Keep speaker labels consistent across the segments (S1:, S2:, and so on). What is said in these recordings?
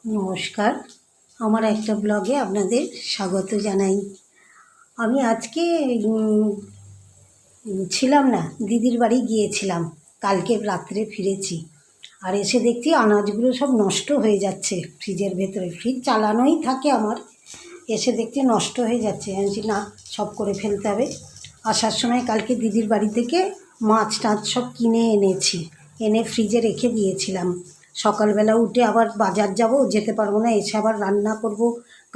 S1: নমস্কার, আমার একটা ব্লগে আপনাদের স্বাগত জানাই। আমি আজকে ছিলাম না, দিদির বাড়ি গিয়েছিলাম। কালকে রাত্রে ফিরেছি, আর এসে দেখছি আনাজগুলো সব নষ্ট হয়ে যাচ্ছে ফ্রিজের ভেতরে। ফ্রিজ চালানোই থাকে আমার, এসে দেখছি নষ্ট হয়ে যাচ্ছে। আমি বলছি না, সব করে ফেলতে হবে। আসার সময় কালকে দিদির বাড়ি থেকে মাছ টাছ সব কিনে এনেছি, এনে ফ্রিজে রেখে দিয়েছিলাম। সকালবেলা উঠে আবার বাজার যাব, যেতে পারবো না, এসে আবার রান্না করব।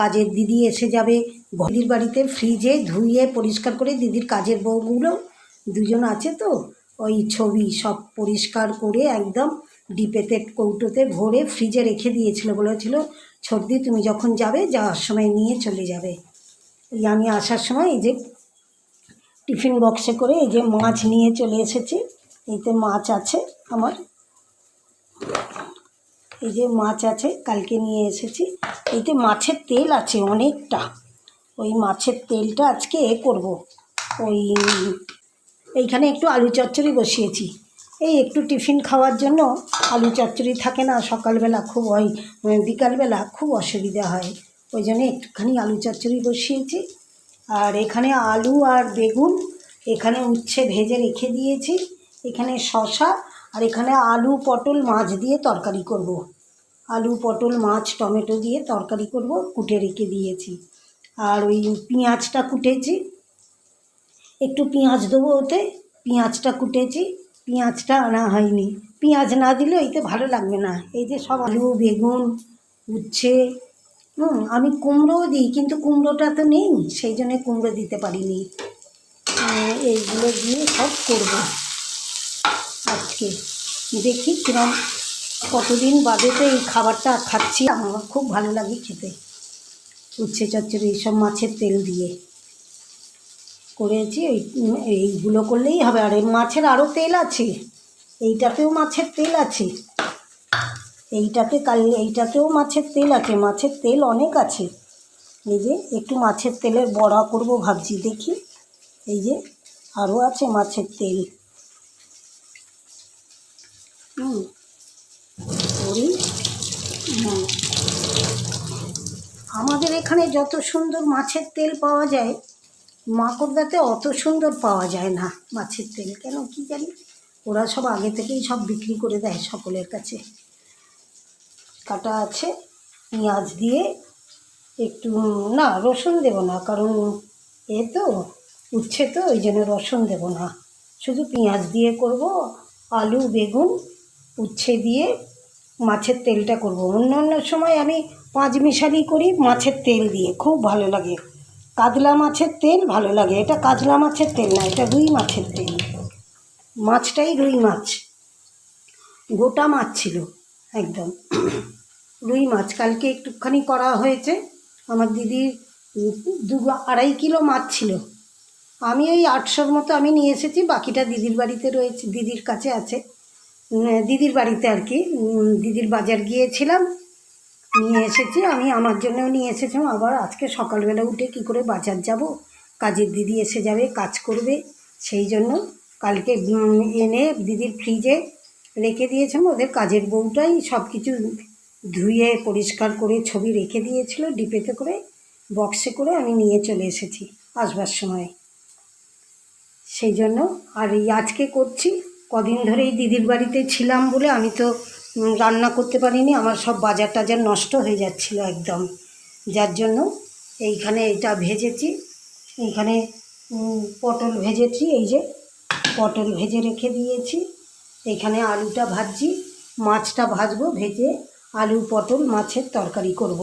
S1: কাজের দিদি এসে যাবে। দিদির বাড়িতে ফ্রিজে ধুয়ে পরিষ্কার করে দিদির কাজের বউগুলো দুজন আছে তো, ওই ছবি সব পরিষ্কার করে একদম ডিপেতে কৌটোতে ভরে ফ্রিজে রেখে দিয়েছিল। বলেছিল ছর্দি তুমি যখন যাবে, যাওয়ার সময় নিয়ে চলে যাবে। এই আমি আসার সময় এই যে টিফিন বক্সে করে এই যে মাছ নিয়ে চলে এসেছি। এইতে মাছ আছে আমার, এই যে মাছ আছে কালকে নিয়ে এসেছি। এইতে মাছের তেল আছে অনেকটা, ওই মাছের তেলটা আজকে করব। ওই এইখানে একটু আলু চচ্চড়ি বসিয়েছি। এই একটু টিফিন খাওয়ার জন্য আলু চচ্চড়ি থাকে না সকালবেলা, খুব ওই বিকালবেলা খুব অসুবিধা হয়, ওই জন্য একটুখানি আলু চচ্চড়ি বসিয়েছি। আর এখানে আলু আর বেগুন, এখানে উচ্ছে ভেজে রেখে দিয়েছি, এখানে শসা, আর এখানে আলু পটল মাছ দিয়ে তরকারি করব। আলু পটল মাছ টমেটো দিয়ে তরকারি করব, কুটে রেখে দিয়েছি। আর ওই পেঁয়াজটা কুটেছি, একটু পেঁয়াজ দেবো ওতে, পেঁয়াজটা কুটেছি। পেঁয়াজটা আনা হয়নি, পেঁয়াজ না দিলে এতে ভালো লাগবে না। এই যে সব আলু বেগুন উচ্ছে, আমি কুমড়োও দিই, কিন্তু কুমড়োটা তো নেই, সেই জন্য কুমড়ো দিতে পারিনি। এইগুলো দিয়ে সব করব আজকে। দেখি কিরম, কতদিন বাদে তো এই খাবারটা খাচ্ছি, আমার খুব ভালো লাগে খেতে। উচ্ছে চচ্চড়ি এইসব মাছের তেল দিয়ে করেছি। এইগুলো করলেই হবে। আর এই মাছের আরও তেল আছে, এইটাতেও মাছের তেল আছে, এইটাতেও মাছের তেল আছে, মাছের তেল অনেক আছে। এই যে একটু মাছের তেলের বড়া করব ভাবছি, দেখি। এই যে আরও আছে মাছের তেল, করি। আমাদের এখানে যত সুন্দর মাছের তেল পাওয়া যায়, মাকড়দাতে অত সুন্দর পাওয়া যায় না মাছের তেল, কেন কি জানি। ওরা সব আগে থেকেই সব বিক্রি করে দেয় সকলের কাছে। কাটা আছে, পেঁয়াজ দিয়ে একটু, না রসুন দেবো না, কারণ এ তো উচ্ছে তো, ওই জন্য রসুন দেবো না, শুধু পেঁয়াজ দিয়ে করব। আলু বেগুন উচ্ছে দিয়ে মাছের তেলটা করব। অন্য অন্য সময় আমি পাঁচমিশালি করি মাছের তেল দিয়ে, খুব ভালো লাগে। কাতলা মাছের তেল ভালো লাগে, এটা কাতলা মাছের তেল না, এটা রুই মাছের তেল। মাছটাই রুই মাছ, গোটা মাছ ছিল একদম। রুই মাছ কালকে একটুখানি করা হয়েছে। আমার দিদির 2-2.5 কিলো মাছ ছিল। আমি ওই 800-র মতো আমি নিয়ে এসেছি, বাকিটা দিদির বাড়িতে রয়েছে, দিদির কাছে আছে, দিদির বাড়িতে আর কি। দিদির বাজার গিয়েছিলাম, নিয়ে এসেছি। আমি আমার জন্যও নিয়ে এসেছিলাম। আবার আজকে সকালবেলা উঠে কি করে বাজার যাব, কাজের দিদি এসে যাবে, কাজ করবে, সেই জন্য কালকে এনে দিদির ফ্রিজে রেখে দিয়েছিলাম। ওদের কাজের বউটাই সব কিছু ধুয়ে পরিষ্কার করে ছবি রেখে দিয়েছিল ডিপেতে করে, বক্সে করে আমি নিয়ে চলে এসেছি আসবার সময়, সেই জন্য। আর এই আজকে করছি, কদিন ধরেই দিদির বাড়িতে ছিলাম বলে আমি তো রান্না করতে পারিনি, আমার সব বাজার টাজার নষ্ট হয়ে যাচ্ছিলো একদম, যার জন্য এইখানে এটা ভেজেছি। এইখানে পটল ভেজেছি, এই যে পটল ভেজে রেখে দিয়েছি। এইখানে আলুটা ভাজছি, মাছটা ভাজবো, ভেজে আলু পটল মাছের তরকারি করব।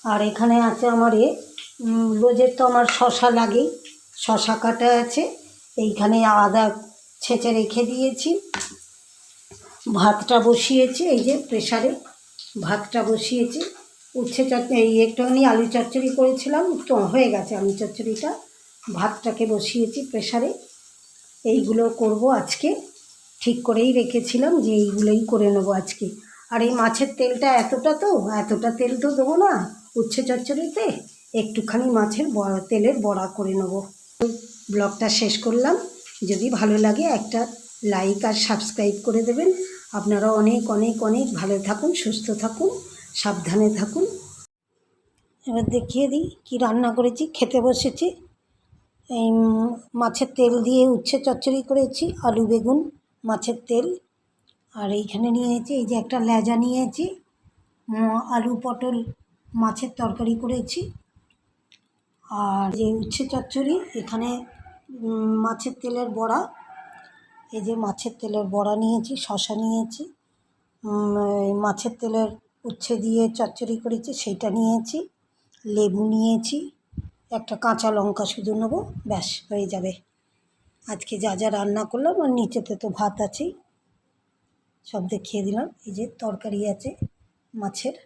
S1: আর এখানে আছে আমার রোজের তো আমার শশা লাগেই, শশা কাটা আছে। এইখানে আদা ছেঁচে রেখে দিয়েছি। ভাতটা বসিয়েছি, এই যে প্রেসারে ভাতটা বসিয়েছি। উচ্ছে এই একটুখানি আলু চচ্চড়ি করেছিলাম তো, হয়ে গেছে আলু চচ্চড়িটা। ভাতটাকে বসিয়েছি প্রেসারে। এইগুলো করব আজকে, ঠিক করেই রেখেছিলাম যে এইগুলোই করে নেবো আজকে। আর এই মাছের তেলটা এতটা তেল তো দেবো না উচ্ছে চচ্চড়িতে, একটুখানি মাছের তেলের বড়া করে নেবো। ব্লগটা শেষ করলাম, যদি ভালো লাগে একটা লাইক আর সাবস্ক্রাইব করে দেবেন। আপনারা অনেক অনেক অনেক ভালো থাকুন, সুস্থ থাকুন, সাবধানে থাকুন। এবার দেখিয়ে দিই কী রান্না করেছি। খেতে বসেছি, এই মাছের তেল দিয়ে উচ্ছে চচ্চড়ি করেছি, আলু বেগুন মাছের তেল। আর এইখানে নিয়েছি এই যে একটা লেজা নিয়েছি, আলু পটল মাছের তরকারি করেছি। আর যে উচ্ছে চচ্চড়ি, এখানে মাছের তেলের বড়া, এই যে মাছের তেলের বড়া নিয়েছি, শশা নিয়েছি, মাছের তেলের উচ্ছে দিয়ে চচ্চড়ি করেছি সেইটা নিয়েছি, লেবু নিয়েছি, একটা কাঁচা লঙ্কা শুধু নেবো, ব্যাস হয়ে যাবে। আজকে যা যা রান্না করলাম, আর নিচেতে তো ভাত আছেই, সব দেখিয়ে দিলাম। এই যে তরকারি আছে মাছের।